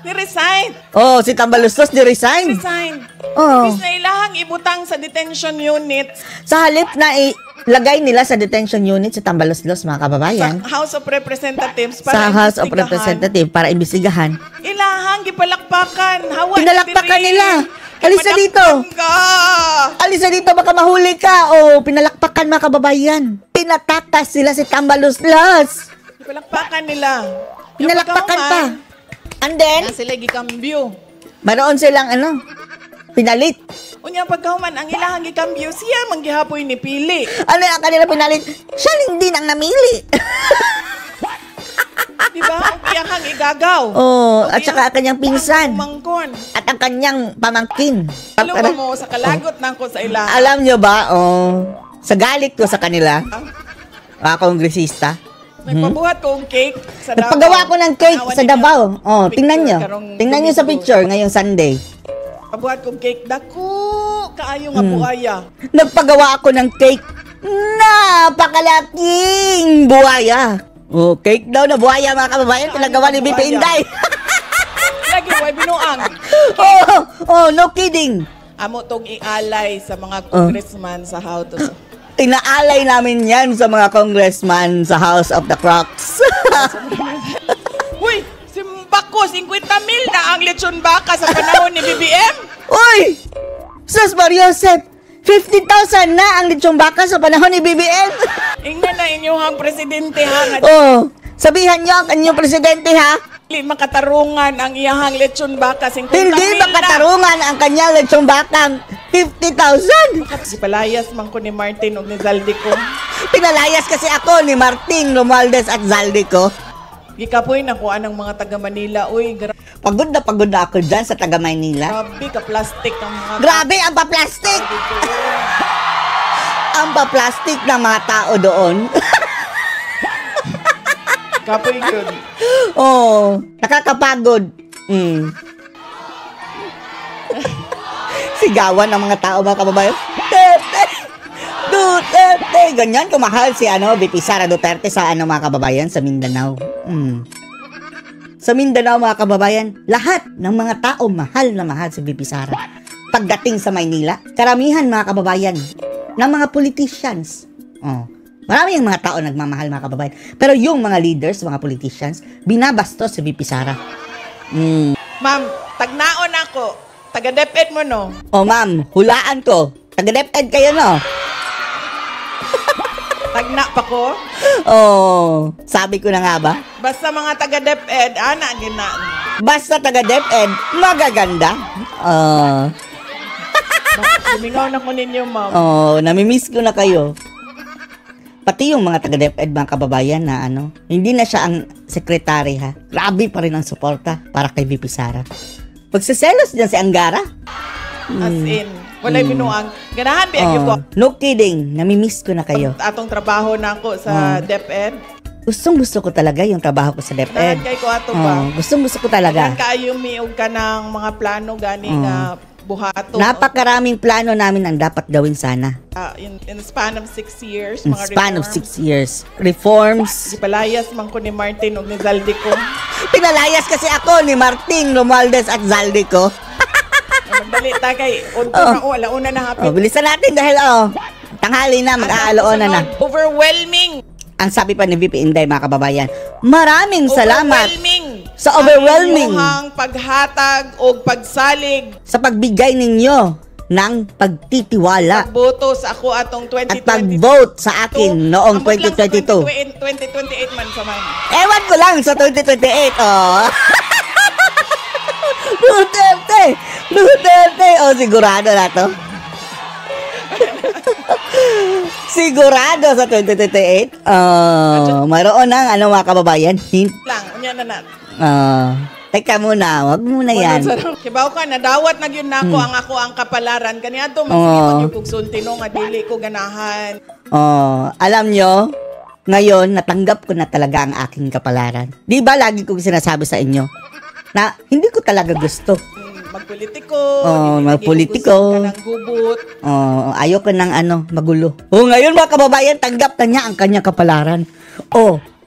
Ni-resign. Oh, si Tambaluslos ni-resign. Resign. Oh. Imbis na ilahang ibutang sa detention unit Sa halip na ilagay nila sa detention unit si Tambaluslos, mga kababayan. sa House of Representatives Sa House of imbestigahan. Representatives para imbestigahan. Ilahang gipalakpakan. Hawa Pinalakpakan diri. nila. Alisa dito. Ipadakpan ka. Alisa dito, baka mahuli ka. O, pinalakpakan, mga kababayan. Pinatakas sila si Tambaluslos. Ipalakpakan nila. Pinalakpakan pa. And then, Yan sila gikambyo. maroon silang pinalit. Unya pagkahuman ang ilahang gikambyo siya manggihapoy ni pili. Ano yung kanila pinalit? Siya din ang namili. Di ba? Ang iyakang igagaw. Oh, at saka kanyang pinsan. Mangkon. At ang kanyang pamangkin. Alam mo sa kalagot na ko sa ilaha. Alam nyo ba, sa galit ko sa kanila, mga kongresista, Nagpabuhat ko ng cake sa Davao. nagpagawa ko ng cake Nawan sa ninyo. Davao. Oh, tingnan nyo. Karong Tingnan nyo sa Domingo. picture ngayong Sunday. Pabuhat ko ng cake. Dako, kaayo nga buhaya. Nagpagawa ako ng cake. Napakalaking buhaya. Oh, cake daw na buhaya, mga kababayan. Pinagawa ni BP Buhaya. Inday. Lagi, way binuang. No kidding. Amo tong ialay sa mga congressman sa House. Inaalay namin yan sa mga congressman sa House of the Crocs. Uy, si Bako, 50 mil na ang lechon baka sa panahon ni BBM. Uy! Sus Mariosep! 50,000 na ang lechong baka sa panahon ni BBM. Ingnan na inyong presidente ha. Nga Sabihan niyo ang kanyang presidente, ha? dili makatarungan ang iyahang lechon baka 50 Hindi mil na. makatarungan ang kanyang lechong bakang 50,000. Si Palayas man ko ni Martin o ni Zaldico. Pinalayas kasi ako ni Martin Romualdez at Zaldico. Gikapoy na ko anang mga taga Manila. Uy, Pagod na ako dyan sa taga Maynila. grabe ka plastic ang mga Grabe, ang pa-plastic! Ang pa-plastic ng mga tao doon. Kapoy yun. Nakakapagod. Sigawan ng mga tao, mga kababayan. Duterte! Ganyan kumahal si BP Sara Duterte sa mga kababayan sa Mindanao. Sa Mindanao, mga kababayan, lahat ng mga tao mahal na mahal si BP Sara. Pagdating sa Maynila, karamihan, mga kababayan, ng mga politicians. Marami yung mga tao nagmamahal, mga kababayan. Pero yung mga leaders, mga politicians, binabastos si VP Sara. Ma'am, tagnaon ako. Taga-DepEd mo, no? Ma'am, hulaan ko. Taga-DepEd kayo, no? Tagna pa ko. Sabi ko na nga ba? Basta mga taga-DepEd, gina. Basta taga-DepEd, magaganda. Lumingaw na ko ninyo, ma'am. Namimiss ko na kayo. Pati yung mga taga-DepEd, mga kababayan na hindi na siya ang sekretary, ha. Grabe pa rin ang suporta para kay VP Sara. Pagsiselos dyan si Angara. As in, walay binuang. Ganahan biyag yung ko. No kidding, namimiss ko na kayo. Atong trabaho na ako sa DepEd. Gustong-gusto ko talaga yung trabaho ko sa DepEd. Ganahan kay ko ato ba? Gustong-gusto ko talaga. Ganahan kaayo miog ka ng mga plano gani nga buhato. Napakaraming plano namin ang dapat gawin sana. In the span of 6 years, In mga span of reforms. 6 years. Reforms. Si Palayas man ko ni Martin o ni Zaldico. Pinalayas kasi ako ni Martin Romualdez at Zaldico. Magdali ta kay unto na alauna na hapit. Bilisan natin dahil tanghali na, mag-aalaona na. Overwhelming. Ang sabi pa ni VP Inday, mga kababayan, maraming salamat sa overwhelming overwhelming ang paghatag o pagsalig sa pagbigay ninyo ng pagtitiwala boto sa ako atong at 2022. pag-vote sa akin noong 2022. 2028 man sa man. Ewan ko lang sa 2028, Duterte, sigurado na to. Sigurado sa 2028. Mayroon ng mga kababayan, hint. Lang, unya na na. Teka muna, wag muna yan. Kibaw ka, nadawat na yun nako ang ako ang kapalaran. Kaniya to, magsigipon yung kugsultino nga dili ko ganahan. Alam nyo, ngayon, natanggap ko na talaga ang aking kapalaran. Di ba lagi kong sinasabi sa inyo na hindi ko talaga gusto. Magpolitiko. Magpolitiko. Gusto ka ng gubot. Ayoko ng magulo. Ngayon mga kababayan, tanggap na niya ang kanyang kapalaran.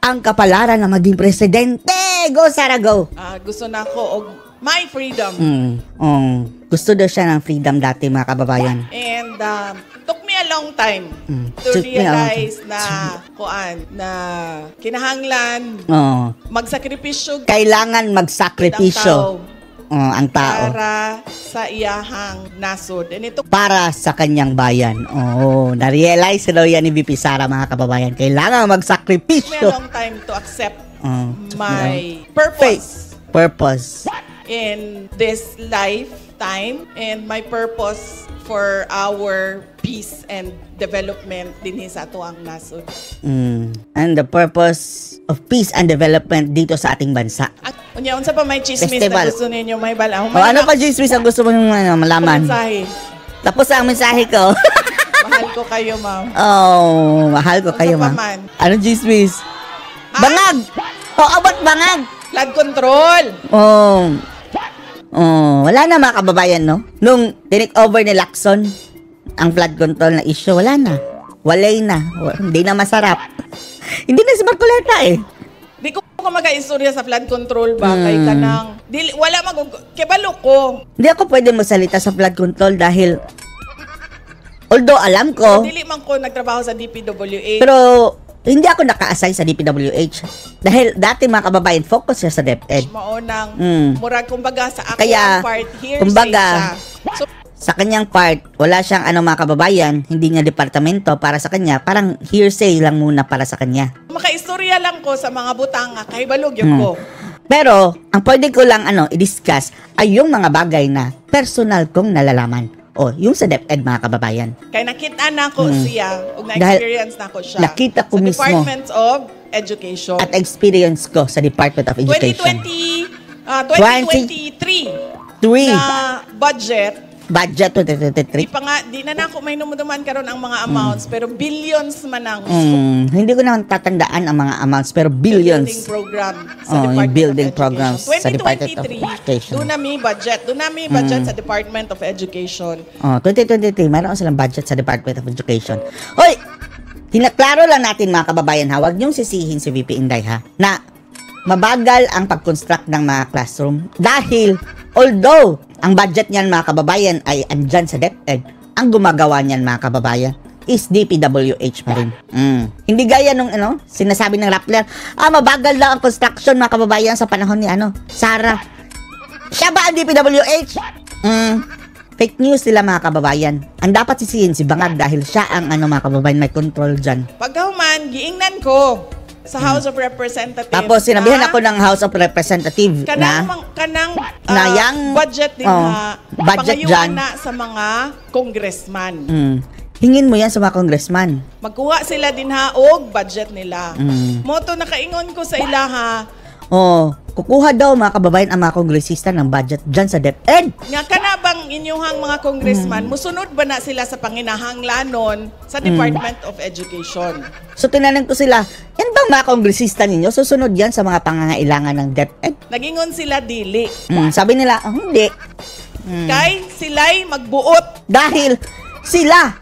Ang kapalaran na maging presidente Sige, go, Sarah, go. Gusto na ko og my freedom. Gusto daw siya ng freedom dati, mga kababayan. And took me a long time to Took me a long realize na kinahanglan magsakripisyo Kailangan magsakripisyo ang tao para sa iyahang nasod. And ito para sa kanyang bayan. Na-realize daw yan ni VP Sara, mga kababayan. Kailangan took me a magsakripisyo. long time to accept Took me my Purpose. in this lifetime and my purpose for our peace and development din sa ato ang nasod. And the purpose of peace and development dito sa ating bansa. At unsa pa may chismis Festival. na gusto ninyo may bala? Ano pa, Jismis, ang gusto mong malaman? Mensahe. Tapos ang mensahe ko. Mahal ko kayo, ma'am. Mahal ko kayo, Unsa pa ma'am. man? Ano, Jismis? Bangag! Abot bangag! Flood control. Wala na, mga kababayan, no? Nung tinake over ni Lacson, ang flood control na issue, wala na. Walay na. Hindi na masarap. Hindi na si Marcoleta eh. Di ko maka-istorya sa flood control ba kay kanang wala kebalo ko. Hindi ako pwede magsalita sa flood control dahil although alam ko, Dili man ko nagtrabaho sa DPWH. pero hindi ako naka-assign sa DPWH. Dahil dati, mga kababayan, focus siya sa DepEd. Maunang murag kumbaga sa ako Kaya, ang part here kumbaga, siya. So sa kanyang part, wala siyang mga kababayan, hindi niya departamento para sa kanya, parang hearsay lang muna para sa kanya. maka-istorya lang ko sa mga butanga kay balog yun ko. Pero, ang pwede ko lang i-discuss ay yung mga bagay na personal kong nalalaman. Yung sa DepEd, mga kababayan. Kay nakita na ko siya ug Dahil na-experience na ko siya. nakita ko sa mismo. Department of Education. At experience ko sa Department of Education. 2023 na budget Budget di 2023. pa nga, di na ako may numuduman karon ang mga amounts, pero billions man ang Hindi ko naman tatandaan ang mga amounts, pero billions. building program sa Yung Department building of programs Education. sa Department of 2023, Education. doon na may budget. Doon na may budget sa Department of Education. 2023, mayroon silang budget sa Department of Education. Hoy! Tinaklaro lang natin, mga kababayan, ha? Huwag niyong sisihin si VP Inday, ha? Na mabagal ang pag-construct ng mga classroom dahil although ang budget niyan, mga kababayan, ay andyan sa DepEd, ang gumagawa niyan, mga kababayan, is DPWH pa rin. Hindi gaya nung sinasabi ng Rappler, mabagal daw ang construction, mga kababayan, sa panahon ni Sara. Siya ba ang DPWH? Fake news sila, mga kababayan. Ang dapat sisihin si Bangag dahil siya ang mga kababayan may control dyan. Pagkahuman, giingnan ko sa House of Representatives. Tapos sinabihan ako ng House of Representatives na kanang yang budget din budget pangayuan dyan. na sa mga congressman. Hingin mo yan sa mga congressman. Magkuha sila din og budget nila. Moto nakaingon ko sa ilaha, Kukuha daw, mga kababayan, ang mga kongresista ng budget dyan sa DepEd. nga kana bang inyuhang mga congressman, musunod ba na sila sa panginahanglanon sa Department of Education? So tinanong ko sila, yan bang mga kongresista ninyo? Susunod yan sa mga pangangailangan ng DepEd? Nagingon sila dili. Sabi nila, hindi. Kay sila'y magbuot. Dahil sila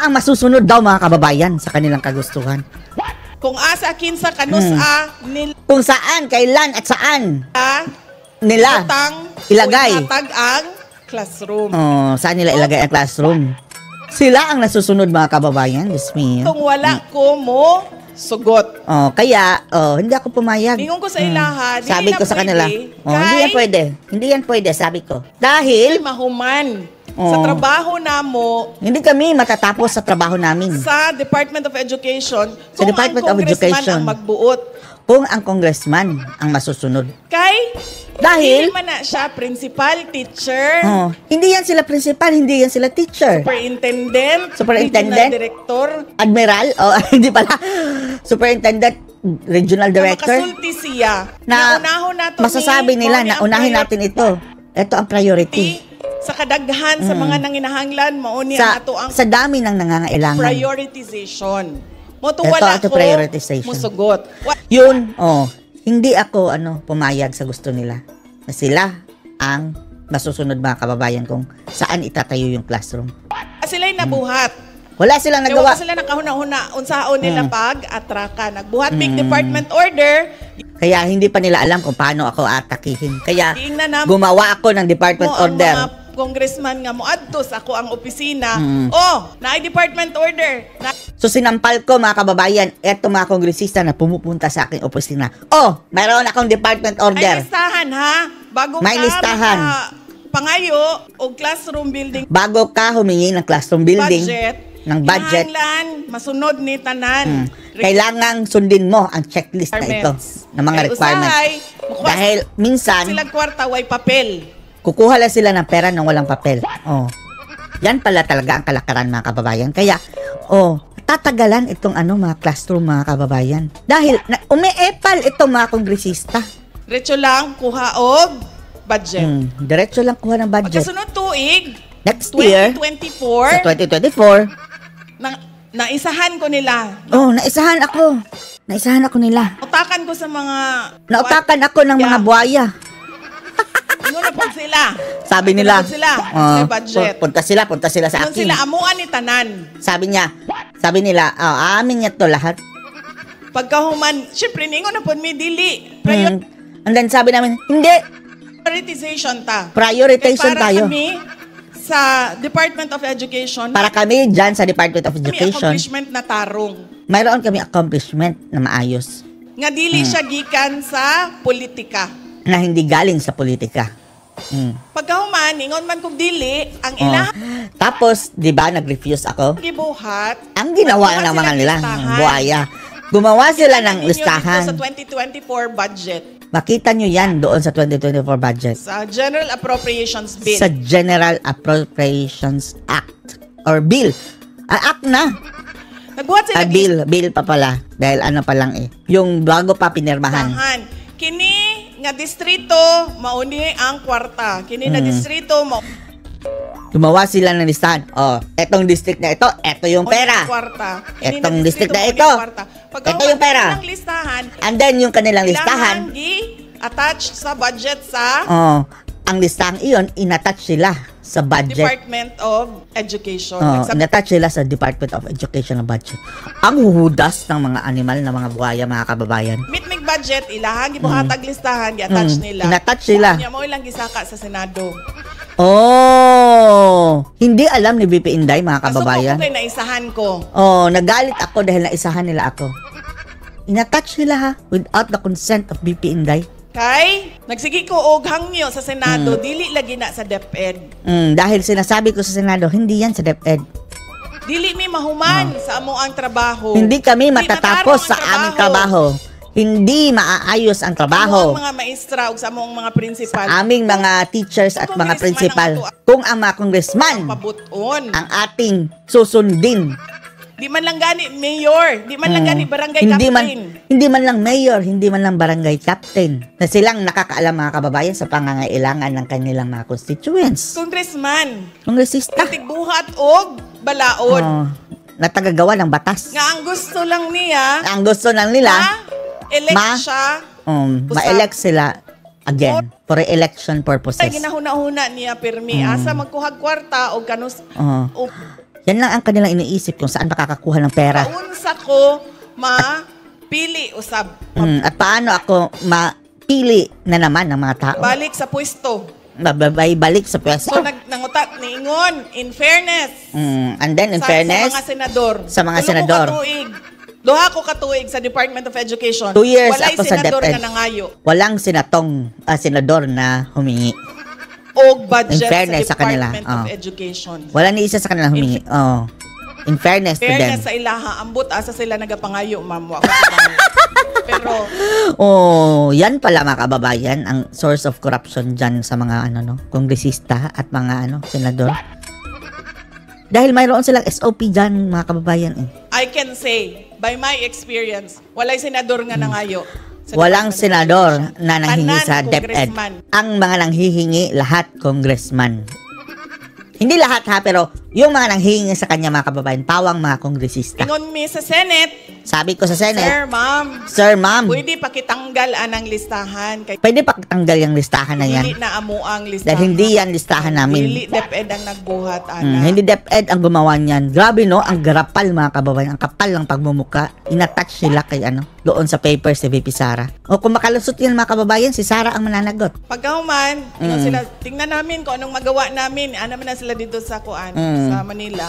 ang masusunod daw, mga kababayan, sa kanilang kagustuhan. Kung asa kinsa kanusa nila Kung saan, kailan, at saan nila utang ilagay. o ihatag ang classroom. Saan nila ilagay ang classroom? Sila ang nasusunod, mga kababayan. Diyos me. Kung wala ko mo sugot. Kaya, hindi ako pumayag. Ingon ko sa ilaha, dili Sabi na ko sa kanila, pwede, hindi yan pwede. Hindi yan pwede, sabi ko. Dahil, mahuman sa trabaho namo hindi kami matatapos sa trabaho namin. sa Department of Education Sa Department of Education. ang magbuot. Kung ang congressman ang masusunod. Kay, Dahil, hindi man na siya principal, teacher, hindi yan sila principal, hindi yan sila teacher. superintendent, Superintendent? regional director, Admiral, hindi pala. Superintendent, regional director. makasulti siya. Na Naunahon nato masasabi nila na unahin natin ito. Ito ang priority. sa kadaghan sa mga nanginahanglan mauni ang ato ang Sa dami ng nangangailangan. prioritization. Moto Ito wala ato ko prioritization. musugot. Yun, hindi ako pumayag sa gusto nila. Na sila ang masusunod, mga kababayan, kung saan itatayo yung classroom. Sila'y nabuhat Wala silang Kaya nagawa. wala sila nakahuna-huna unsaon nila pag-atraka. Nagbuhat big department order. Kaya hindi pa nila alam kung paano ako atakihin. Kaya Diing na nam- gumawa ako ng department mo ang order. mga congressman nga mo adtos ako ang opisina. Oh, naay department order. So sinampal ko mga kababayan, eto mga kongresista na pumupunta sa aking opisina. Oh, mayroon akong department Ay order. listahan ha. Bago May ka listahan. pangayo o classroom building Bago ka humingi ng classroom building, ng budget, kinahanglan masunod ni tanan. kailangang sundin mo ang checklist na ito ng mga Kay requirements. usahay, mukuha Dahil minsan, sila kwarta way papel. kukuha lang sila ng pera nang walang papel. Oh. Yan pala talaga ang kalakaran mga kababayan. Kaya, tatagalan itong mga classroom mga kababayan. Dahil umiepal itong mga kongresista. Diretso lang kuha og budget. Diretso lang kuha ng budget. Pagkasunod tuig, Next year, 2024, sa 2024, naisahan ko nila. naisahan ako nila. Utakan ko sa mga Nautakan ako ng mga buhaya. Ano na po sila? Sabi nila, Sila, may budget. punta sila sa Doon akin. sila amuan ni tanan. Sabi nila, amin niya to lahat. Pagkahuman, syempre ningon na po may dili. And then sabi namin, hindi, Prioritization ta. prioritization Para tayo. kami sa Department of Education, Para kami dyan sa Department of kami Education, accomplishment na tarong. mayroon kami accomplishment na maayos Nga dili siya gikan sa politika. na hindi galing sa politika. Pagkahuman, ingon man kung dili, ang ilang Tapos, di ba, nag-refuse ako? gibuhat, Ang ginawa gumawa ng mga sila ng nila, listahan. buhaya. Gumawa sila ng Ninyo dito listahan. sa 2024 budget, Makita nyo yan doon sa 2024 budget. sa General Appropriations Bill. Sa General Appropriations Act or Bill. Act na. Nagbuhat sila Bill pa pala. Dahil pa lang yung bago pa pinirmahan. listahan. Kini nga distrito, mauni ang kwarta. Kini na distrito, Gumawa sila ng listahan. Etong district na ito, eto yung pera. Kwarta. Kini Etong na district na mauni ito, ang kwarta. ito yung pera. Pagkahuman ng listahan, And then yung kanilang listahan, kailangan gi-attach sa budget sa ang listahan iyon, inattach sila sa budget. Department of Education. Inattach sila sa Department of Education na budget. Ang huhudas ng mga animal na mga buhaya, mga kababayan. Mitmig budget, ilahang gibuhatag listahan, gi-attach nila. Inattach sila. Kanya mo ilang gisaka sa Senado. Hindi alam ni VP Inday, mga kababayan. Kaso kung naisahan ko. Nagalit ako dahil naisahan nila ako. Inattach nila ha, without the consent of VP Inday. Kay, nagsigi ko og hangyo sa Senado, dili lagi na sa DepEd. Dahil sinasabi ko sa Senado, hindi yan sa DepEd. Dili mi mahuman sa amo ang trabaho. Hindi kami matatapos natarong sa ang aming trabaho. Hindi maaayos ang Amo trabaho. ang mga maestra ug sa among mga principal. Aming mga teachers at Kung mga congressman principal. ang Kung ang mga congressman pabuton. ang ating susundin. Di man lang gani mayor, di man lang gani barangay Hindi captain. man lang mayor, hindi man lang barangay captain. Na silang nakakaalam mga kababayan sa pangangailangan ng kanilang mga constituents. Congressman, Kongresista. tigbuhat og balaod. Na tagagawa ng batas. Nga ang gusto lang niya, Ang gusto lang nila, elect Ma- siya. ma-elect sila again for election Ay purposes. ginahuna-huna niya pirmi. Asa magkuhag kwarta o kanus o Yan lang ang kanilang iniisip kung saan makakakuha ng pera. kaunsa ko mapili usab. At paano ako mapili na naman ng mga tao. Balik sa pwesto. Balik sa pwesto. So nangutat niingon in fairness. And then in Sa fairness, mga senador. sa mga Tulo ko senador. katuig. Duha ko katuig sa Department of Education. 2 years Walay ako sa senador DepEd. nga nangayo. Walang senador na humingi. Og budget In fairness sa sa kanila, Department of Education. Wala ni isa sa kanila humingi. In fairness to them. Fairness sa ilaha, ambot asa sila nagapangayo, ma'am. Wa ko sibango. Pero Yan pala mga kababayan ang source of corruption dyan sa mga kongresista at mga senador. Dahil mayroon silang SOP dyan mga kababayan I can say, by my experience, walay senador nga nangayo. sa Walang Department of senador Education. na nanghingi Tanan, sa DepEd. congressman. Ang mga nanghihingi, lahat congressman. Hindi lahat ha, pero yung mga nanghihingi sa kanya mga kababayan, pawang mga kongresista. Ingon mi sa Senate, Sabi ko sa Senate, Sir, ma'am, Sir, ma'am, pwede pakitanggal anang listahan. Kay pwede pakitanggal yung listahan na yan. dili na amo ang listahan. Dahil hindi yan listahan namin. Dili DepEd ang nagbuhat, ana. Hindi DepEd ang gumawa niyan. Grabe no, ang garapal mga kababayan. Ang kapal ng pagmumuka. Inattach nila kay doon sa papers si VP Sara. O kung makalusot yan mga kababayan, si Sara ang mananagot. Pagkahuman, sila, tingnan namin kung anong magawa namin. Ano man na sila dito sa sa Manila.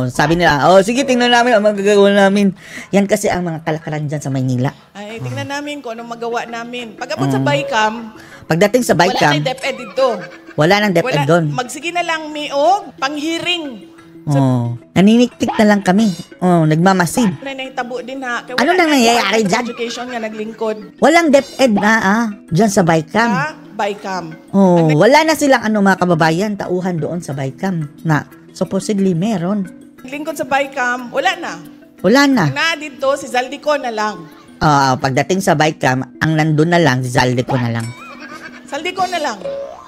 Sabi nila, sige tingnan namin ang magagawa namin. Yan kasi ang mga kalakaran dyan sa Maynila. Ay, tingnan namin kung anong magawa namin. Pag-abot sa BICAM, Pagdating sa wala BICAM, na DepEd dito. wala nang DepEd doon. Magsige na lang miog, pang-hearing. Naniniktik na lang kami. Nagmamasid. Wala na tabo din ha. Kaya Ano wala nang na nangyayari yung dyan? Education nga naglingkod. Walang DepEd na dyan sa BICAM. Sa BICAM. Wala na silang mga kababayan, tauhan doon sa BICAM na supposedly meron. Naglingkod sa BICAM, wala na. Wala na. Ang na dito, si Zaldico na lang. Pagdating sa BICAM, ang nandun na lang, si Zaldico na lang. Zaldico na lang.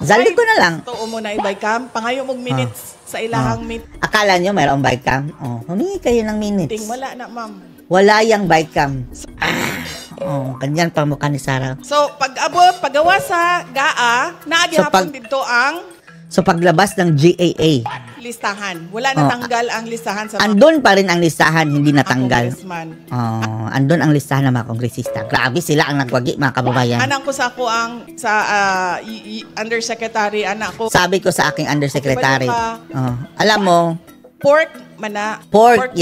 Zaldico na lang. Tuo mo na i-BICAM. Pangayo mong minutes sa ilahang meet. Akala nyo mayroong BICAM? Humingi kayo ng minutes. Ting, wala na, ma'am. Wala yung BICAM. Ganyan pa mukha ni Sara. So, pag-abot, paggawa sa GAA, naagihapon dito ang So, paglabas ng GAA, listahan. Wala na tanggal ang listahan sa mga andun pa rin ang listahan, hindi natanggal. congressman. Andun ang listahan ng mga kongresista. Grabe sila ang nagwagi, mga kababayan. Anak ko sa ako ang undersecretary, anak ko. Sabi ko sa aking undersecretary, alam mo, Pork mana. pork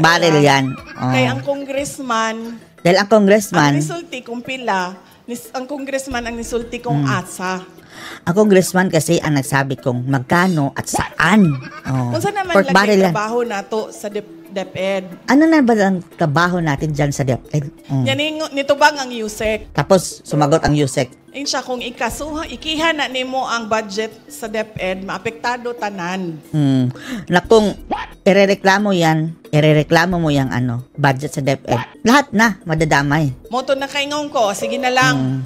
barrel yan. Kaya ang congressman, Dahil ang ang congressman, nisulti kong pila, ang congressman ang nisulti kong asa. ang congressman kasi ang nagsabi kong magkano at saan. Kung saan naman Pork barrel lagi yan. trabaho na to sa DepEd. Ano na ba ang trabaho natin dyan sa DepEd? Yan nito bang ang USEC? Tapos, sumagot ang USEC. Ayun siya, kung ikiha na nimo ang budget sa DepEd, maapektado tanan. Na kung irereklamo mo yung budget sa DepEd, lahat na madadamay. Moto na kaingon ko, sige na lang.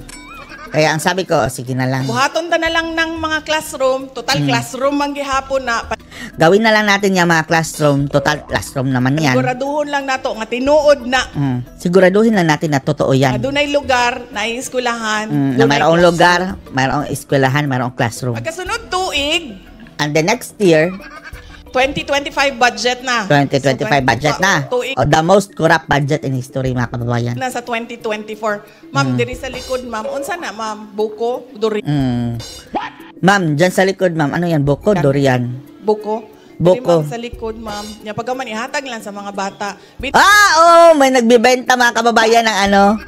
Kaya ang sabi ko, sige na lang. Buhaton ta na lang ng mga classroom, total classroom ang gihapon na. Gawin na lang natin yung mga classroom, total classroom naman yan. Siguraduhon lang nato nga tinuod na. Siguraduhin lang natin na totoo yan. Adunay lugar, na eskwelahan, Na mayroong lugar, mayroong eskwelahan, mayroong classroom. Pagkasunod tuig, And the next year, 2025 budget na. 2025 budget na. Tuig The most corrupt budget in history, mga kababayan. na sa 2024. Ma'am, diri sa likod, ma'am. Unsa na, ma'am? Buko? Duri? Ma'am, dyan sa likod, ma'am, ano yan? Buko, durian. Buko? Buko. Diri, ma'am, sa likod, ma'am. Nya pagkaman ihatag lang sa mga bata. May nagbibenta mga kababayan ng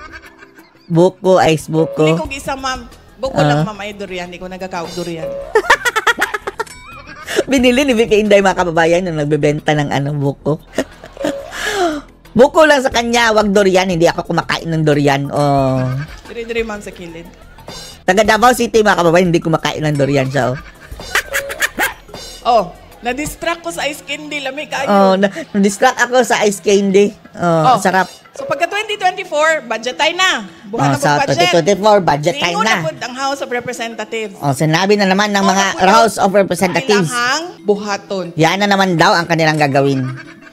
buko, ice buko. Hindi ko isa, ma'am. Buko lang, ma'am, ay durian. Hindi ko nagkakaog durian. Binili ni VP Inday mga kababayan nung nagbebenta ng buko. Buko lang sa kanya, wag durian. Hindi ako kumakain ng durian. Diri, ma'am, sa kilid. Taga Davao City mga kababayan, hindi kumakain ng durian siya. Na-distract ko sa ice candy. Lamig kayo. Na-distract ako sa ice candy. Sarap. So, pagka 2024, budget tayo na. Buhat na Sa po budget. 2024, budget time Tingo na. na po ang House of Representatives. Sinabi na naman ng mga House of Representatives. Kailangang buhaton. Yan na naman daw ang kanilang gagawin.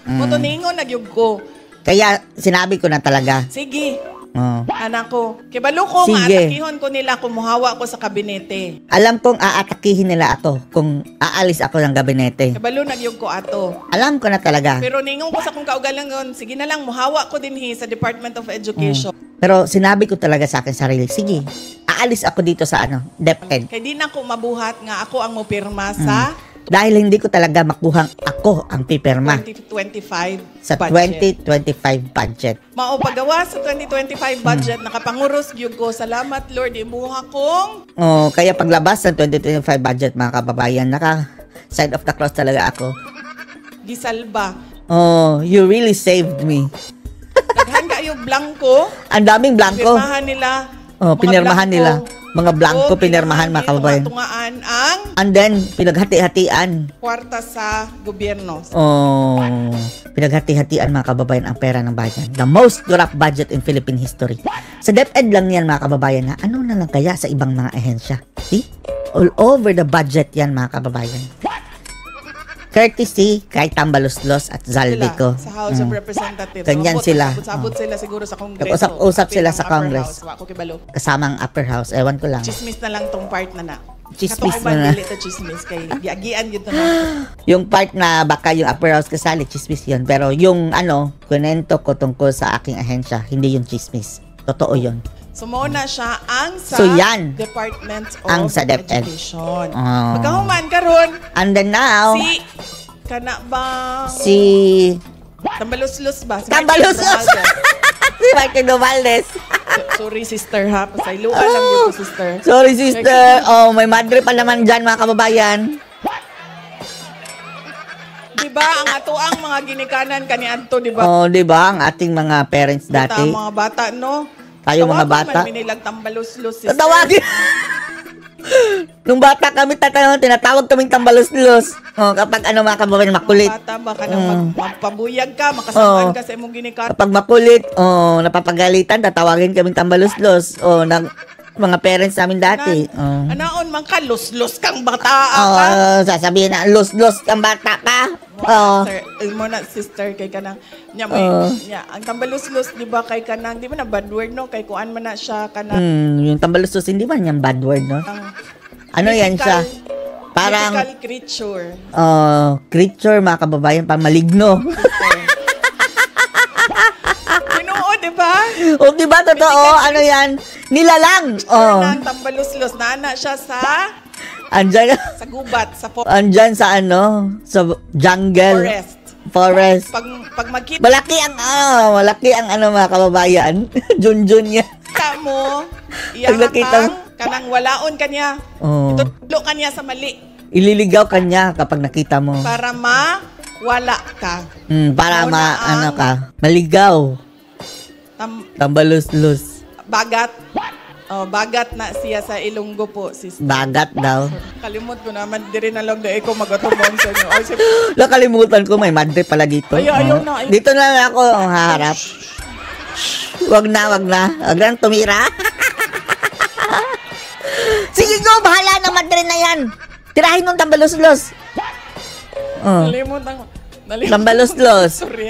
Motoningo, nagyug ko. Kaya sinabi ko na talaga. Sige. Anak ko. Kibalo ko, Sige. maatakihon ko nila kung muhawa ko sa kabinete. Alam kong aatakihin nila ako kung aalis ako ng gabinete. Kibalo, nagyug ko ato. Alam ko na talaga. Pero ningon ko sa kong kaugalingon, sige na lang, muhawa ko din sa Department of Education. Pero sinabi ko talaga sa akin sarili, sige, aalis ako dito sa DepEd. Kaya di na ko mabuhat nga ako ang mupirma sa Dahil hindi ko talaga makuhang ako ang pipirma 2025 sa budget. 2025 budget. Mao paggawa sa 2025 budget, nakapanguros gyud ko. Salamat Lord, imuha kong Kaya paglabas ng 2025 budget mga kababayan, side of the cross talaga ako. gisalba. You really saved me. Daghan kayo blanco. Ang daming blanco. Pinirmahan nila. Pinirmahan nila. Mga blanco pinirmahan mga kababayan. Tungaan ang And then, pinaghati-hatian. kwarta sa gobyerno. Pinaghati-hatian mga kababayan ang pera ng bayan. The most corrupt budget in Philippine history. Sa DepEd lang yan mga kababayan. Ano na lang kaya sa ibang mga ahensya? See? All over the budget yan mga kababayan. courtesy kay Tambaloslos at Zaldico. Sa House of Representatives. Ganyan sila. Sabot sila siguro sa Kongreso. Nag-usap sila sa Upper Congress. House. Wako kibalo. Kasamang upper house. Ewan ko lang. Chismis na lang tong part na. Chismis Katong na. dili to chismis kay giagian gito na. Yung part na baka yung upper house kasali, chismis yun. Pero yung kunento ko tungkol sa aking ahensya, hindi yung chismis. Totoo yun. So, muna siya ang sa So, yan. Department of Ang sa DepEd. Education. Oh. Magkahuman karon And then now, kana ba si Tambaloslos ba? Si Tambaloslos! Martin Romualdez. si Martin Romualdez. Sorry, sister ha. Pasayluan lang dito, sister. Sorry, sister. Oh, may madre pa naman dyan, mga kababayan. Diba, ang ato ang mga ginikanan kaniadto, diba? Oh, di ba? Ang ating mga parents dati. Mga bata, no? Tayo mga bata. Tawagan man minilag Tambaloslos, sister. Tatawagin. Nung bata kami, tinatawag kaming Tambaloslos. Oh, kapag mga kababayan, makulit. Mga bata, baka nang magpabuyag ka, makasamaan ka sa imong ginikanan. Kapag makulit, napapagalitan, tatawagin kaming Tambaloslos. Ng mga parents namin dati. Anaon man ka, los-los kang bata ka. Sasabihin na, los kang bata ka. Sir, mo na sister kay kanang ang Tambaloslos di ba kay kanang di ba na bad word no kay kuan man na siya kanang yung Tambaloslos hindi man yung bad word no. Yan siya? Parang mythical creature. Creature mga kababayan, parang maligno. Ginoo di ba? Di ba totoo? Yan? Nilalang. Kanang Tambaloslos na siya sa Andyan gubat, sa andyan sa sa jungle. Forest. Pag magkita Malaki ang mga kababayan. Junjun niya. mo, kanang walaon kanya. Itulo kanya sa mali. Ililigaw kanya kapag nakita mo. Para wala ka. Para maligaw. Tambaloslos. Bagat. Bagat na siya sa Ilonggo po, sister. Bagat daw. Kalimot ko naman, di rin alam na ikaw magatumong sa inyo. Nakalimutan ko, may madre pala dito. Ayaw na. Dito na lang ako haharap. Wag na. Wag nang tumira. Sige go, bahala na madre na yan. Tirahin mong Tambaloslos. Tambaloslos. Sorry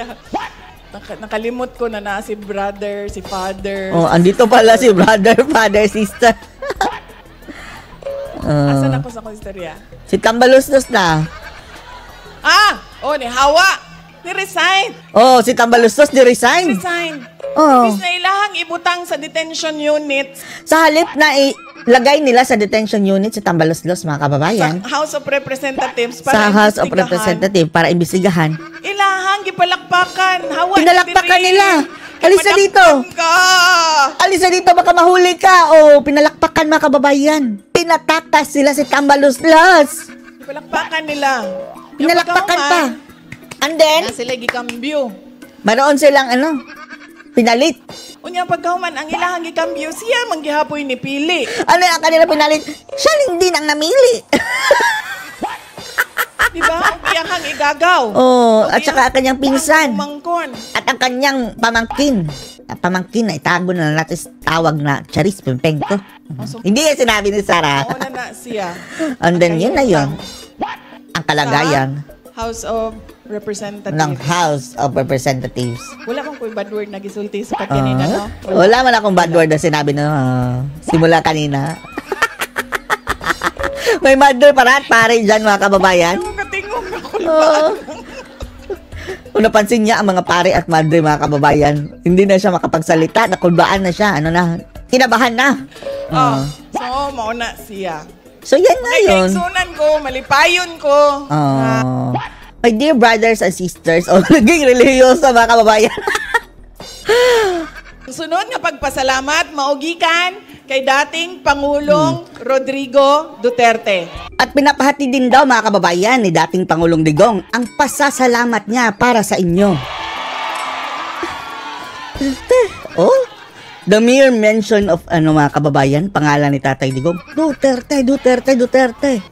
nakalimot ko na si brother, si father. Andito pala si brother, father, sister. Asan ako sa konstorya? Si Tambaloslos na. Ni Hawa. Ni-resign. Si Tambaloslos ni-resign. Ibig na ilahang ibutang sa detention unit. Sa halip na ilagay nila sa detention unit si Tambaloslos, mga kababayan. Sa House of Representatives para imbestigahan. Ilahang gipalakpakan. Hawa. Pinalakpakan nila. Alisa dito. Alisa dito, baka mahuli ka. Pinalakpakan, mga kababayan. Pinatakas sila si Tambaloslos. Pinalakpakan nila. Pinalakpakan pa. And then, sila gikambyo. Maroon silang pinalit. Unya pagkahuman ang ilahang gikambyo, siya manggihapoy ni pili. Ang kanila pinalit? Siya din ang namili. Diba? Ang iyakang igagaw. At saka ang kanyang pinsan. Mangkon. At ang kanyang pamangkin. Pamangkin na itago na natin tawag na Charis Pimpengko. Hindi yan sinabi ni Sarah. Na siya. And then yun na yun. Ang kalagayan. House of Representatives. Ng House of Representatives. Wala kang kuy bad word na gisulti sa kanina, no? Wala man akong bad word na sinabi simula kanina. May mother para at pare dyan, mga kababayan. Katingong ako Kung napansin niya ang mga pare at madre, mga kababayan, hindi na siya makapagsalita, nakulbaan na siya, kinabahan na. So, mauna siya. So, yan na yun. Naiksunan ko, malipayon ko. My dear brothers and sisters, naging reliyoso, mga kababayan. Sunod nga pagpasalamat, maugikan kay dating Pangulong Rodrigo Duterte. At pinapahati din daw, mga kababayan, ni dating Pangulong Digong ang pasasalamat niya para sa inyo. The mere mention of mga kababayan, pangalan ni Tatay Digong, Duterte.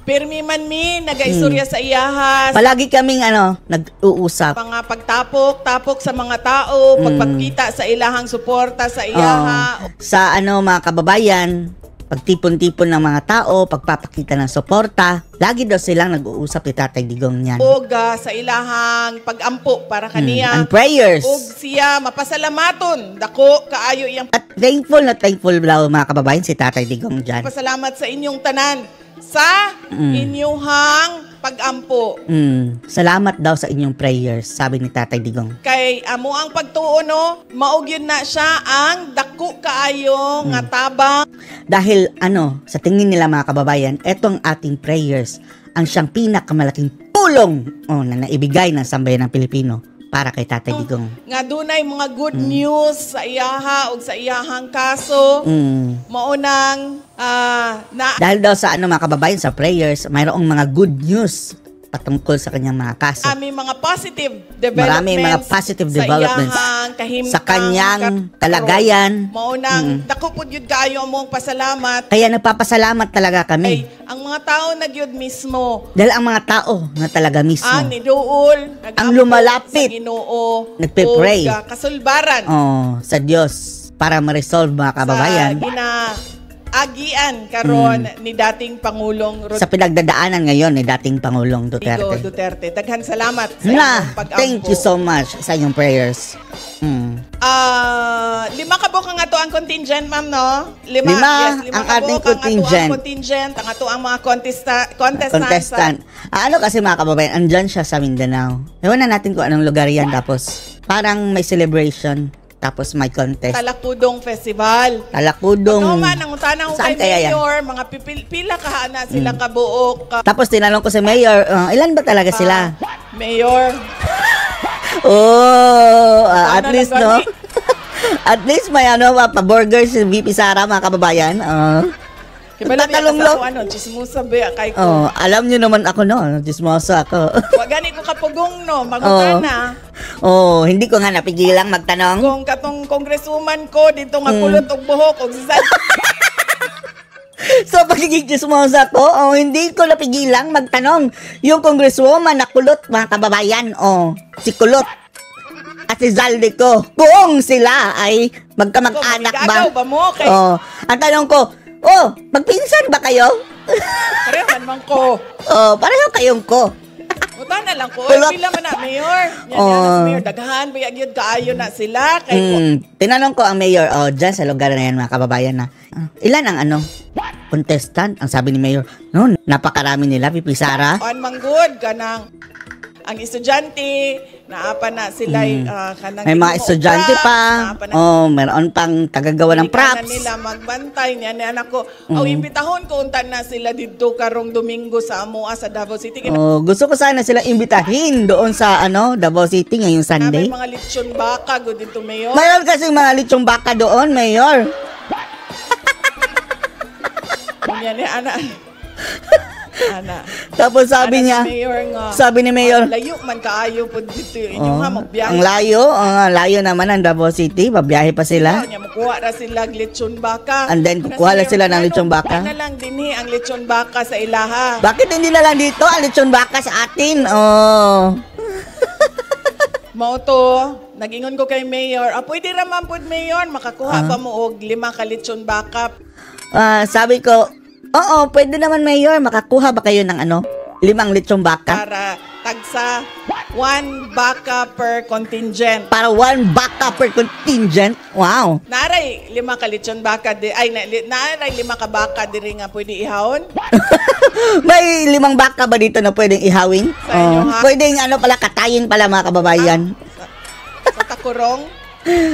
Pirmi man nagaistorya sa iyahas. Palagi kaming nag-uusap. Pagtapok sa mga tao, pagpagkita sa ilahang suporta sa iyaha. Sa mga kababayan, pagtipon-tipon ng mga tao, pagpapakita ng suporta. Lagi daw silang nag-uusap ni Tatay Digong niyan. Og sa ilahang pag-ampo para kaniya. And prayers. Og siya mapasalamaton. Dako kaayo iyang At thankful daw mga kababayan si Tatay Digong dyan. pasalamat sa inyong tanan sa inyuhang pag-ampo. Salamat daw sa inyong prayers, sabi ni Tatay Digong. Kay amo ang pagtuo no, maog yun na siya ang dako kaayo nga tabang. Dahil sa tingin nila mga kababayan, etong ating prayers ang siyang pinakamalaking tulong na naibigay ng sambayan ng Pilipino para kay Tatay Digong. Nga dunay mga good news sa iyaha o sa iyahang kaso. Maunang na Dahil daw sa mga kababayan sa prayers, mayroong mga good news patungkol sa kanyang mga kaso. aming mga positive developments. Maraming mga positive developments sa iyahang kahimtang sa kanyang kalagayan. Maunang dako pud yun kaayo among pasalamat. Kaya nagpapasalamat talaga Ay, kami. ang mga tao nagyud mismo Dahil ang mga tao na talaga mismo, ang niduol, Ang lumalapit, sa Ginoo, nagpe-pray. o kasulbaran. sa Diyos para ma-resolve mga kababayan Agian karon ni dating Pangulong sa pinagdadaanan ngayon ni dating Pangulong Rodrigo Duterte. Duterte. Daghan salamat sa Na, inyong pag-ampo. thank you so much sa inyong prayers. 5 ka nga to ang contingent, ma'am, no? 5 ang ating contingent. Ang contingent, ang ato ang mga contestant. Contestant. Ano kasi mga kababayan, andyan siya sa Mindanao. Ewan na natin kung anong lugar yan. Tapos, parang may celebration. Tapos may contest. Talakudong Festival. Talakudong. Ano man, ang tanang Saan kay kaya yan? Mayor, mga pila na sila kabuok. Tapos tinanong ko si Mayor, ilan ba talaga sila? Mayor. At least, no? At least may pa-burger si VP Sara, mga kababayan. Kaya lang Tatalong yan lang. sa chismusa ba, kay ko. Alam nyo naman ako, no? Chismosa ako. Wag gani ko kapugong, no? Magutana. Hindi ko nga napigilang magtanong. Kung katong congresswoman ko, dito nga kulot og buhok, og sisal. So, pagiging chismosa ko, hindi ko napigilang magtanong. Yung congresswoman na kulot, mga kababayan, si Kulot at si Zaldi ko, kung sila ay magkamag-anak ba? Gagaw ba mo? Kay Ang tanong ko, magpinsan ba kayo? pareho man ko. Pareho kayong ko. Uta na lang ko. Kulot. Pila man na, Mayor. Yan, Mayor. Daghan, bayag kaayo na sila. Kay Tinanong ko ang mayor, dyan sa lugar na yan, mga kababayan na, ilan ang contestant? Ang sabi ni mayor, no, napakarami nila, Pipi Sara. on manggod, kanang ang estudyante, naapa na sila kanang May mga ginawa og estudyante props, pa. naapa na Meron pang tagagawa ng Hindi ka na props. nila magbantay niya ni anak ko. Imbitahon ko unta na sila dito karong Domingo sa Amoa sa Davao City. Gusto ko sana sila imbitahin doon sa Davao City ngayong May Sunday. mga lechon baka go dito, Mayor. Mayroon kasi mga lechong baka doon, Mayor. Yan ni ana. Ana. Tapos sabi niya, Mayor nga. sabi ni Mayor, Layo man kaayo po dito. Inyong nga magbiyahe. ang layo naman ng Davao City, babiyahe pa sila. Niya makuha ra sila lechon baka. And then, kukuha lang sila ng lechon baka. Na lang dinhi ang lechon baka sa ilaha. Bakit hindi na lang dito ang lechon baka sa atin? Mao to, nag-ingon ko kay Mayor, pwede raman pod Mayor, makakuha ba mo og 5 ka lechon baka? Sabi ko, pwede naman Mayor, makakuha ba kayo ng 5 lechong baka? Para tagsa 1 baka per contingent. Para 1 baka per contingent? Wow! Naray 5 ka lechon baka naray 5 ka baka diri nga pwede ihawon. May 5 baka ba dito na pwedeng ihawin? Sa inyo, ha? Pwedeng katayin pala mga kababayan. Sa takurong.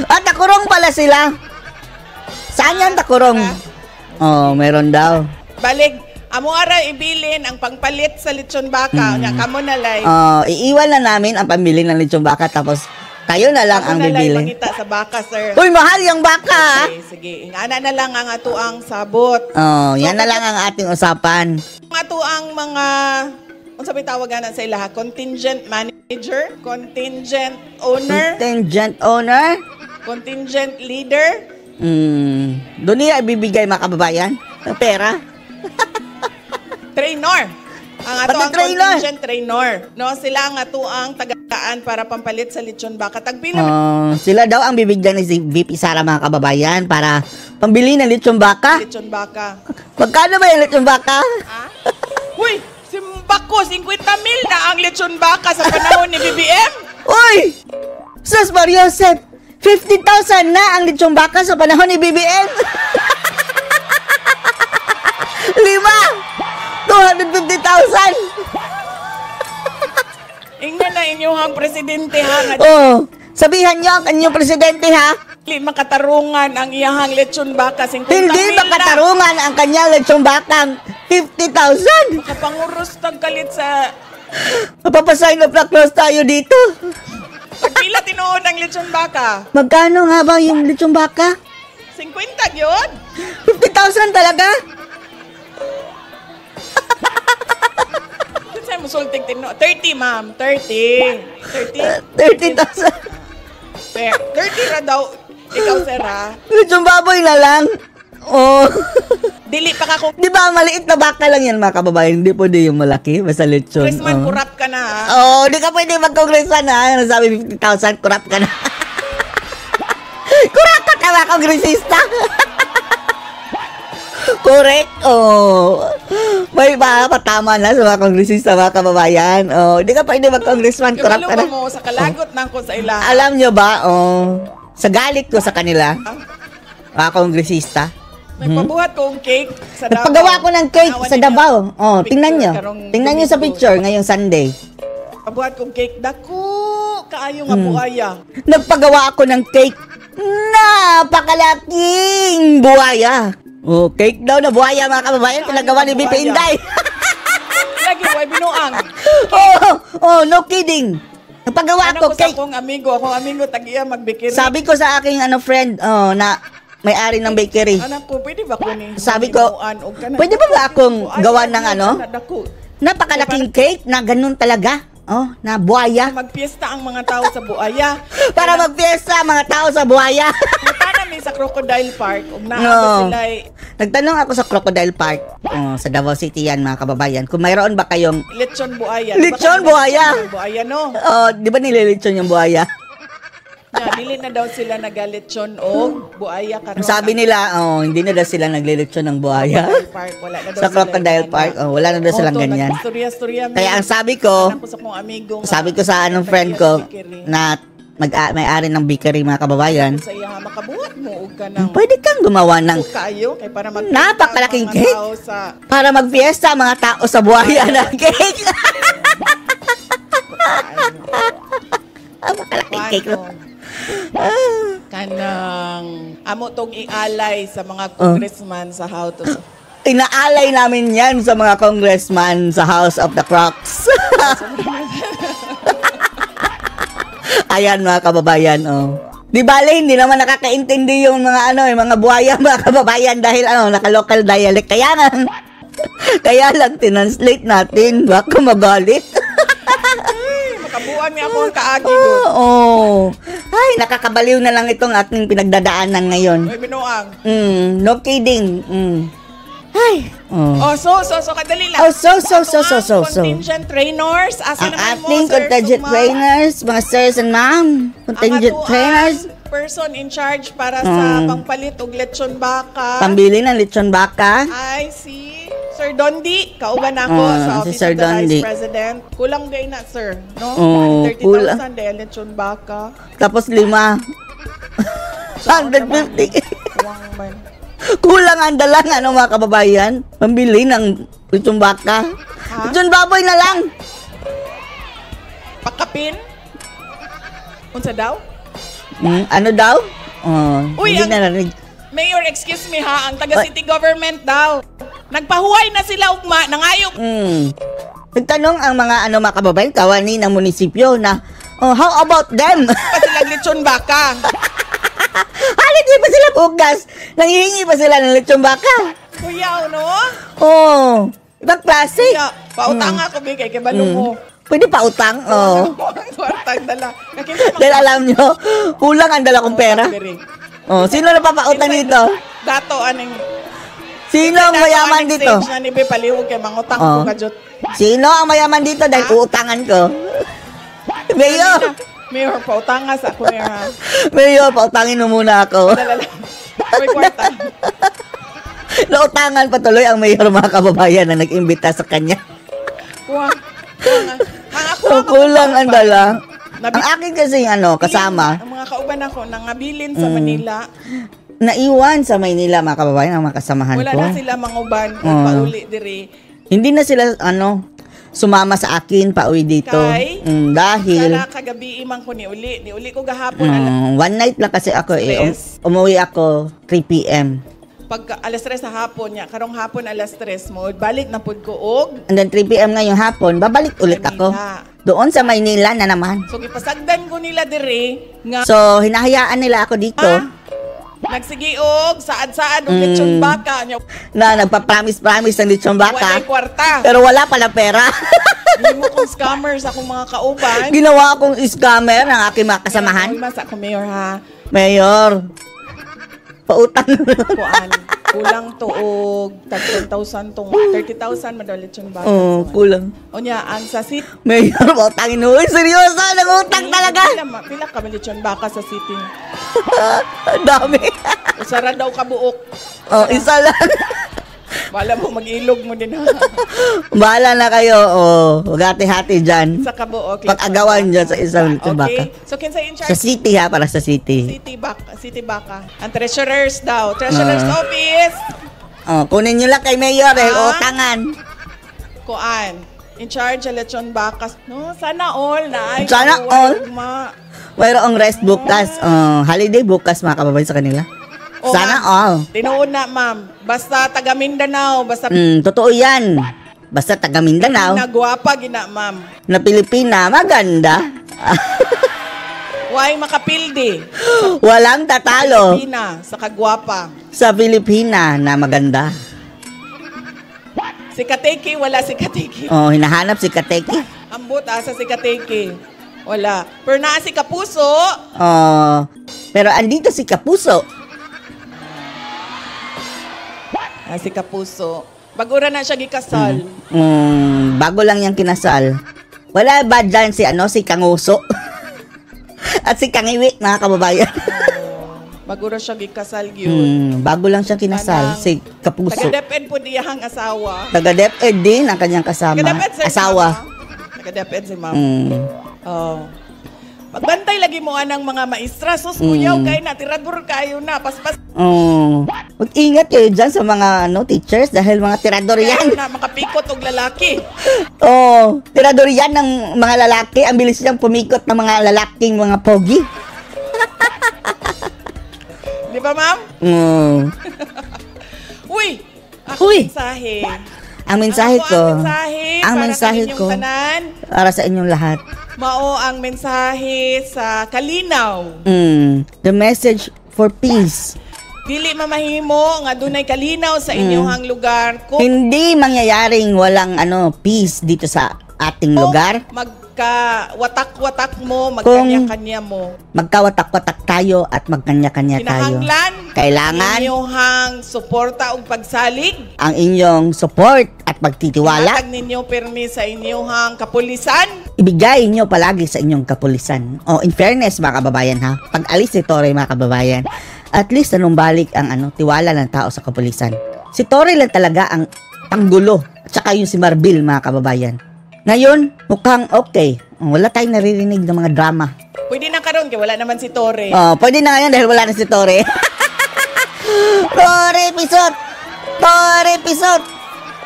Takurong pala sila. Saan yan takurong? Meron daw. Balik, amo ara ibilin ang pangpalit sa lechon baka. Nga kamo na lay. Iiwan na namin ang pamili ng lechong baka tapos kayo na lang ang Kamo na lay bibili. mangita sa baka, sir. Uy, mahal yung baka! Sige. Ingana na lang ang ato ang sabot. Yan na lang ang ating usapan. Ang ato ang mga unsa may tawagan sa ilaha? Contingent manager, contingent owner, Contingent owner? contingent leader, Doon niya ibibigay mga kababayan ng pera. trainer. Ang ato Pati ang trainer. contingent trainer. No, sila ang ato ang daan para pampalit sa lechon baka. Tagpila Sila daw ang bibigyan ni si VP Sara, mga kababayan, para pambili ng lechon baka. lechon baka. Magkano ba yung lechon baka? Ha? Uy, si Bako, 50 mil na ang lechon baka sa panahon ni BBM. Uy! Sus Mariosep, 50,000 na ang lechon baka sa panahon ni BBM. 250,000. Ingnan na inyong presidente ha. Nga Sabihan niyo ang inyong presidente, ha? dili makatarungan ang iyahang lechon baka. 50 Hindi mil na. makatarungan ang kanyang lechon bakang 50,000. Kapanguros tagkalit sa Mapapasign of the cross tayo dito. pagpila tinuod ang lechon baka. Magkano nga ba yung lechon baka? 50 yun. 50,000 talaga? Saan mo sultig tino? 30 ma'am. 30. 30,000. 30 ra daw. Ikaw sir ha. Lechon baboy na lang. Dili pa ka kung Di ba maliit na baka lang yan, mga kababayan? Hindi pwede yung malaki. Basta lechon. Christmas kurap ka na ha. Di ka pwede mag-congressman, ha? Nasabi 50,000, kurap ka na. Kurap ka ka, mga kongresista. Correct. May patama na sa mga kongresista, mga kababayan. Di ka pwede mag-congressman, kurap ka na. mo sa kalagot nang ko sa ila. Alam nyo ba, sa galit ko sa kanila, mga kongresista, Nagpabuhat kong cake sa Davao. nagpagawa ko ng cake Nawan sa ninyo. Davao. Tingnan nyo. Karong Tingnan nyo sa Domingo. picture ngayong Sunday. Pabuhat kong cake. Dako, kaayo nga buhaya. Nagpagawa ako ng cake. Napakalaking buhaya. Cake daw na buhaya, mga kababayan. Pinagawa ni BP Buhaya. Inday. Lagi, way binuang. No kidding. Nagpagawa Ano ako ko sa cake. akong amigo tag-iya magbikiri. Sabi ko sa aking friend, na may-ari ng bakery. Anak ko, pwede ba ko ni? Sabi ko, binuan og kana? pwede ba akong Ay, gawa ay, ng ay, ano? Dako. Napakalaking cake na ganun talaga. Na buhaya. Magpiesta ang mga tao sa buhaya. Para magpiesta mga tao sa buhaya. Punta namin sa Crocodile Park. Ug naa No. sila Nagtanong ako sa Crocodile Park, sa Davao City yan, mga kababayan, kung mayroon ba kayong, lechon buhaya. Lechon buhaya. Buhaya no. di ba nililitsyon yung buhaya? Dili na daw sila nagalechon o buhaya karon. Ang sabi nila, hindi na daw sila naglilitsyon ng buhaya. Crocodile Park, wala na daw Sa Crocodile Park, wala na daw silang ganyan. Storya-storya. Kaya ang sabi ko, sabi ko sa friend ko, na may-ari ng bakery, mga kababayan, sa iya makabuhat mo og kanang pwede kang gumawa ng kayo kay para mag napakalaking mga cake tao sa para magfiesta mga tao sa buhaya ng cake. Napakalaking cake. kanang amo tong ialay sa mga congressman sa House of Inaalay namin yan sa mga congressman sa House of the Crocs. Ayan, mga kababayan, Di bale, hindi naman nakakaintindi yung mga mga buhaya, mga kababayan, dahil naka-local dialect. Kaya lang tinanslate natin, baka magalit. makabuan niya ako ang kaagi doon. Ay, nakakabaliw na lang itong ating pinagdadaanan ngayon. Oy binuang. No kidding. Ay. So kadali lang. So. Contingent trainers, asa Ang naman mo, ating sir, contingent Sugma? trainers, mga sirs and ma'am, contingent Ang trainers, person in charge para sa pangpalit og lechon baka. pambili ng lechon baka. I see. Sir Dondi, kauban ako sa si Office Sir of the Dondi. Vice President. Kulang gay na, sir. No? 30,000 kulang. dahil lechon baka. Tapos 5. 150. Kuwang man. Kulang ang dalang, mga kababayan. Pambili ng lechon baka. Ha? Lechon baboy na lang. Pakapin? Unsa daw? Ano daw? Uy, Hindi na narinig. Mayor, excuse me ha, ang taga-city government daw. Nagpahuway na sila ugma, nangayok. Nagtanong ang mga mga kababayan, kawani ng munisipyo na, how about them? Pa sila lechon baka. Hindi pa sila bugas. Nanghihingi pa sila ng lechon baka. Kuya, no? Ibang klase. Kuya, pautang ako, bigay kay balong mo. Pwede pa utang. Tuwartang dala. Dahil alam nyo, kulang ang dala kong pera. Sino na papautang dito? Dato, aning... Sino ang mayaman dito? Stage na ni Be, palihog kay mangutang ko kajot. Sino ang mayaman dito dahil uutangan ko? Mayor! Mayor, pautangas ako, Mayor, ha? Mayor, pautangin mo muna ako. Dala lang. May kwarta. Nautangan pa tuloy ang mayor mga kababayan na nag-imbita sa kanya. Kuha nga. Ang ako, So, kulang ang dala. Nabi- Ang akin kasi kasama, Ang mga kauban ako, nangabilin sa Manila. naiwan sa Maynila mga kababayan ang mga kasamahan Wala ko. na sila manguban. Oo. Pauli diri. Hindi na sila sumama sa akin pauwi dito. Kay? Dahil Sana kagabi imang ko ni uli. Ni uli ko gahapon. one night lang kasi ako Stress. umuwi ako 3 p.m. Pag alas 3 sa hapon niya, karong hapon alas 3 mo, balik na pud ko og And then 3 p.m. ngayong hapon, babalik ulit ako. Manila. Doon sa Maynila na naman. So gipasagdan ko nila diri nga So, hinahayaan nila ako dito nagsigiog saad-saad og lechon baka nya na nagpa-promise ng lechon wala baka. kwarta. Pero wala pala pera. Hindi mo kong scammers akong mga kauban. Ginawa akong scammer ng aking mga kasamahan. Mas ako, Mayor, ha? Mayor, pautang. Kuan. Kulang to og tag 10,000 tong 30,000 madalit yung baka. Kulang. O niya, ang sa city. Mayor, pautangin mo. Uy, seryoso, nangutang talaga. Pila ka madalit yung baka sa city. Ang dami. Usara daw kabuok. Isa lang. Wala mo, mag-ilog mo din, ha? Bahala na kayo. Huwag hati-hati dyan. Sa kabuok. Pag-agawan dyan sa isang lechon baka. Okay. So, kinsa in Sa charge? city ha, para sa city. City baka. Ang treasurers daw. Treasurer's office. Kunin nyo lang kay Mayor dahil Ah. utangan. Kuan. In charge sa lechon bakas. No, sana all na. Sana all. Mayroong rest bukas. Holiday bukas mga kababayan sa kanila. Oo Sana nga. all. Tinuod na, ma'am. Basta taga Mindanao, basta Totoo yan. Basta taga Mindanao nagwapa gina, ma'am. na Pilipina, maganda. Why makapildi? Walang tatalo Pina, sa kagwapa. sa Pilipina na maganda. Si Kateki, wala si Kateki. Hinahanap si Kateki. Ambot, asa si Kateki. Wala. Pero naa si Kapuso. Pero andito si Kapuso. Si Kapuso. Bagura na siya gikasal. Bago lang yung kinasal. Wala ba dyan si Kanguso? At si Kangiwi, mga kababayan. Bagura siya gikasal yun. Bago lang siya kinasal, Kanang- si Kapuso. Taga-depend po diyang asawa. Taga-DepEd din ang kanyang kasama. Taga-depend si Asawa. mama. Taga-depend si mama. Mm. Pagbantay lagi mo anang mga maestra. Sus, kuyaw kayo na. Tirador kayo na. Paspas. Mag-ingat kayo dyan sa mga teachers dahil mga tirador yan. Kayo na makapikot og lalaki. Tirador yan ng mga lalaki. Ang bilis niyang pumikot ng mga lalaking mga pogi. Di ba, ma'am? Uy! Ako Uy! mensahe. Ang mensahe ko, Ang mensahe mensahe ko, para sa inyong tanan. para sa inyong lahat. Mao ang mensahe sa kalinaw. The message for peace. Dili mamahimo nga dunay kalinaw sa inyong lugar. Kung Hindi mangyayaring walang peace dito sa ating lugar. magka-watak-watak mo, magkanya-kanya mo. Magkawatak-watak tayo at magkanya-kanya tayo. Kinahanglan, Kailangan inyong suporta o pagsalig. ang inyong support at pagtitiwala. Ihatag ninyo permi sa inyong kapulisan. Ibigay nyo palagi sa inyong kapulisan. In fairness mga kababayan ha, pag alis si Torre mga kababayan, at least balik ang tiwala ng tao sa kapulisan. Si Torre lang talaga ang panggulo, at saka yung si Marbil mga kababayan. Ngayon, mukhang okay. Wala tayong naririnig ng mga drama. Pwede na karon kay wala naman si Torre. Pwede na ngayon dahil wala na si Torre. Torre pisot! Torre pisot!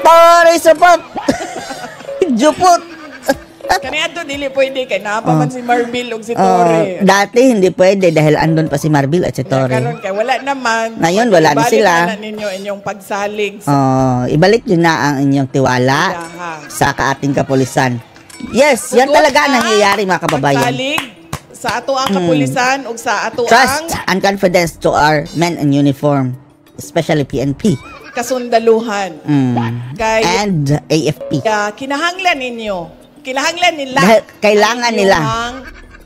Torre support! Jupot! Kaniya to dili pwede kay napa man si Marbil ug si Torre. Dati hindi pwede dahil andun pa si Marbil at si Torre. Karon kay wala naman. Ngayon, wala na Ibalik sila. na ninyo inyong pagsalig Ibalik nyo na ang inyong tiwala sa ating kapulisan. Yes, yan talaga ang nangyayari mga kababayan. Pagsalig sa ato ang kapulisan ug sa ato Trust ang and confidence to our men in uniform, especially PNP kasundaluhan. Kay and AFP. kinahanglan ninyo. Kinahanglan nila. Dahil kailangan ang nila. inyong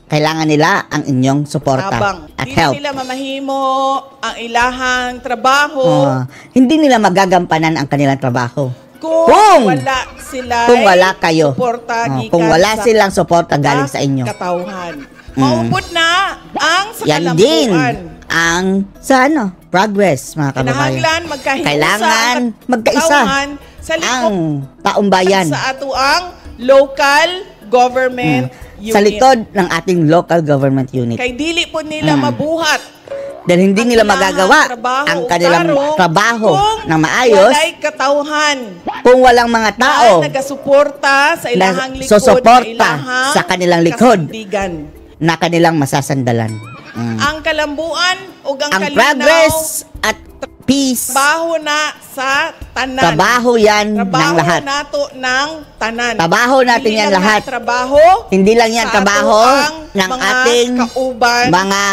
Kailangan nila ang inyong suporta tabang. at Dili help. nila mamahimo ang ilahang trabaho Hindi nila magagampanan ang kanilang trabaho kung Kung wala sila Kung wala kayo. suporta Oh, gikan kung wala sa silang suporta galing sa inyo. katawhan. Maupod na ang sa Yan din kalambuan. ang sa progress, mga kababayan. Kinahanglan magkahiusa Kailangan ang magkaisa katawhan sa likod ang taong bayan sa ato ang local government unit. sa likod ng ating local government unit. Kay dili po nila mabuhat Dahil hindi ang nila ilang magagawa trabaho ang o kanilang tarong trabaho kung na maayos walay katawhan kung walang mga tao na nagasuporta sa ilahang na likod susuporta ilahang sa kanilang likod. kasandigan. na kanilang masasandalan. Ang kalambuan o ang Ang kalinaw progress at peace, trabaho na sa tanan. trabaho yan ng Trabaho lahat. nato ng tanan. Trabaho natin Hindi yan lang lahat. na trabaho Hindi lang yan sa trabaho ato ang ng mga ating kauban mga,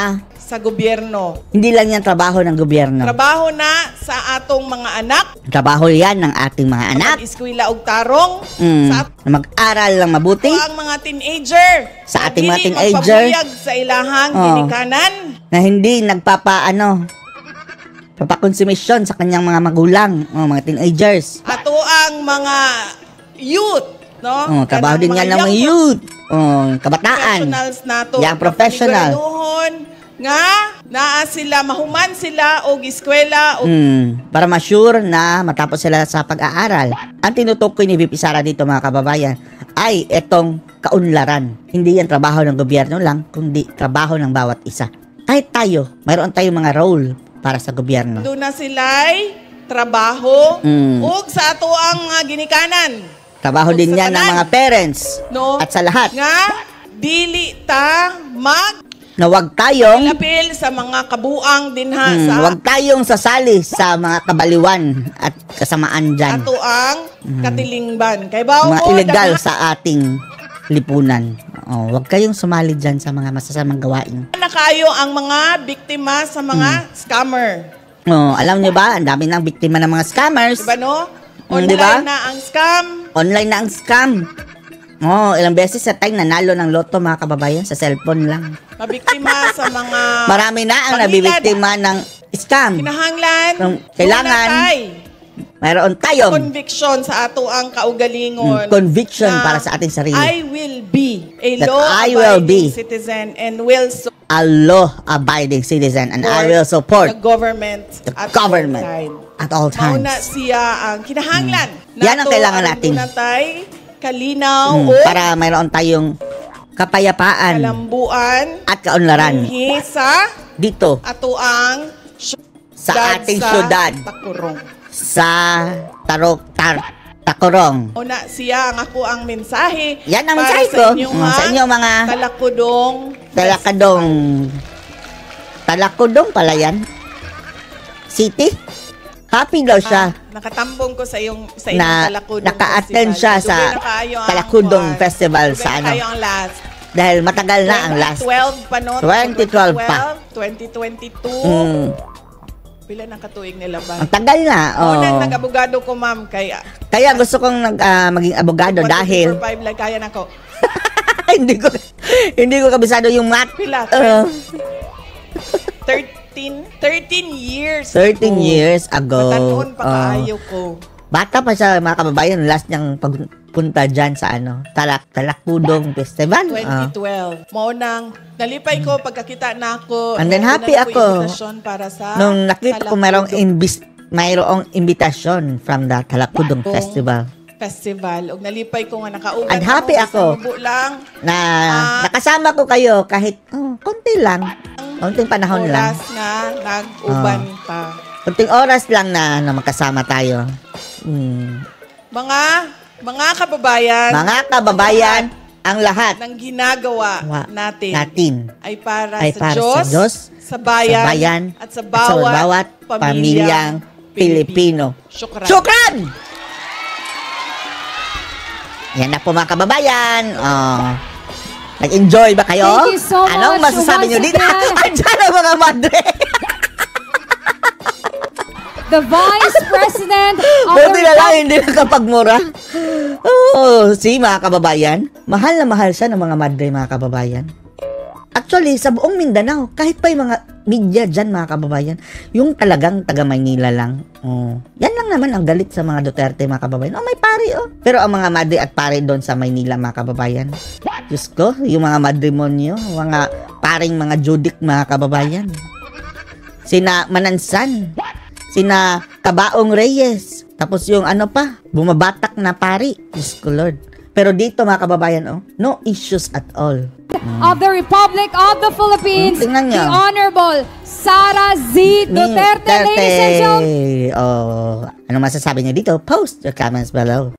sa gobyerno. hindi lang yan trabaho ng gobyerno. Trabaho na sa atong mga anak. Trabaho yan ng ating mga anak. Mag-eskwela og tarong sa Na mag-aral lang mabuti. ang mga teenager. Sa ating na mga dili teenager. magpabuyag sa ilahang Oh. ginikanan. Na hindi papakonsumisyon sa kanyang mga magulang, mga teenagers. Ato ang mga youth, no? Trabaho din yan ng mga youth, kabataan. Professionals nato. Young professional. Paniguraduhon nga naa sila mahuman sila og eskwela og Para ma-sure na matapos sila sa pag-aaral. Ang tinutukoy ni VP Sara dito, mga kababayan, ay itong kaunlaran. Hindi yan trabaho ng gobyerno lang, kundi trabaho ng bawat isa. Kahit tayo, mayroon tayong mga role para sa gobyerno. doon na sila'y trabaho ug sa ato ang mga ginikanan. Trabaho Ug din sa yan ng tanan, mga parents no? at sa lahat Nga dili ta na huwag tayong apil sa mga kabuang dinha sa huwag tayong sasali sa mga kabaliwan at kasamaan dyan. ato ang katilingban. Kay bao Mga illegal sa ating lipunan. Huwag kayong sumali dyan sa mga masasamang gawain. na kayo ang mga biktima sa mga scammer. Alam nyo ba, ang dami ng biktima ng mga scammers. Diba no? Mm, Online diba? na ang scam. Online na ang scam. Ilang beses sa time nanalo ng loto, mga kababayan, sa cellphone lang. Mabiktima sa mga Marami na ang pangilad. nabibiktima ng scam. Kinahanglan. Kailangan dunay mayroon tayong conviction sa ato ang kaugalingon. conviction na para sa ating sarili. I will be a That I will be law-abiding citizen and will support A law-abiding citizen and I will support the government the at government all time. at all Mauna times. siya ang kinahanglan. Yan ang kailangan natin. Natay, kalinaw o Para mayroon tayong kapayapaan kalambuan at kaunlaran dinhi sa dito ato ang sa ating syudad Takurong. sa Tacorong. Una siya ang ako ang mensahe. Yan ang para mensahe ko. Sa inyong mga Talakudong Talakudong pala yan. City. Happy daw siya nakatambong ko sa iyong na Talakudong naka-attend siya Festival. sa Dugay na kaayo ang Talakudong kuwan. Festival Dugay sa na kaayo ang last. dahil matagal na ang last. 2012 pa no? 2012 pa. 2022. Pila ng katuig nila ba? Ang tagal na. Nang nag-abogado ko, ma'am, kaya Kaya gusto kong maging abogado dahil 5 lang kaya na ko. hindi ko kabisado yung math. Pila? 13 years 13 years ago. Matanon pa kaayo ko. Bata pa siya, mga kababayan, last niyang pagpunta dyan sa Talakudong Festival. 2012. Maunang nalipay ko pagkakita na ako. And then happy Unang ako. invitation para sa Nung nakita ko mayroong invitation from the Talakudong Festival. Festival. Og nalipay ko nga nakauban. And happy ako. Lang. Na nakasama ko kayo kahit konti lang. Konting panahon lang. Oras nga nag-uban pa. Konting oras lang na magkasama tayo. Mga kababayan. Mga kababayan, ang lahat ng ginagawa natin ay para sa Diyos, sa bayan, at sa bawat pamilyang Pilipino. Syukran! Yan na po, mga kababayan. Nag-enjoy ba kayo? Thank you so much. Anong masasabi nyo dito? Andiyan ang mga madre. The Vice President of Buti the na lang hindi nakapagmura. Mga kababayan, mahal na mahal siya ng mga madre, mga kababayan. Actually, sa buong Mindanao, kahit pa yung mga media dyan, mga kababayan, yung talagang taga Maynila lang. Yan lang naman ang galit sa mga Duterte, mga kababayan. May pare, oh. Pero ang mga madre at pare doon sa Maynila, mga kababayan, Diyos ko, yung mga matrimonyo, mga paring mga judik, mga kababayan. Sina Manansan, sina Tabaong Reyes, tapos yung ano pa, bumabatak na pari. Diyos ko, Lord. Pero dito, mga kababayan, oh, no issues at all. Of the Republic of the Philippines, tingnan the niyo. Honorable Sara Z. Duterte, ladies and gentlemen. Oh, ano masasabi niyo dito? Post your comments below.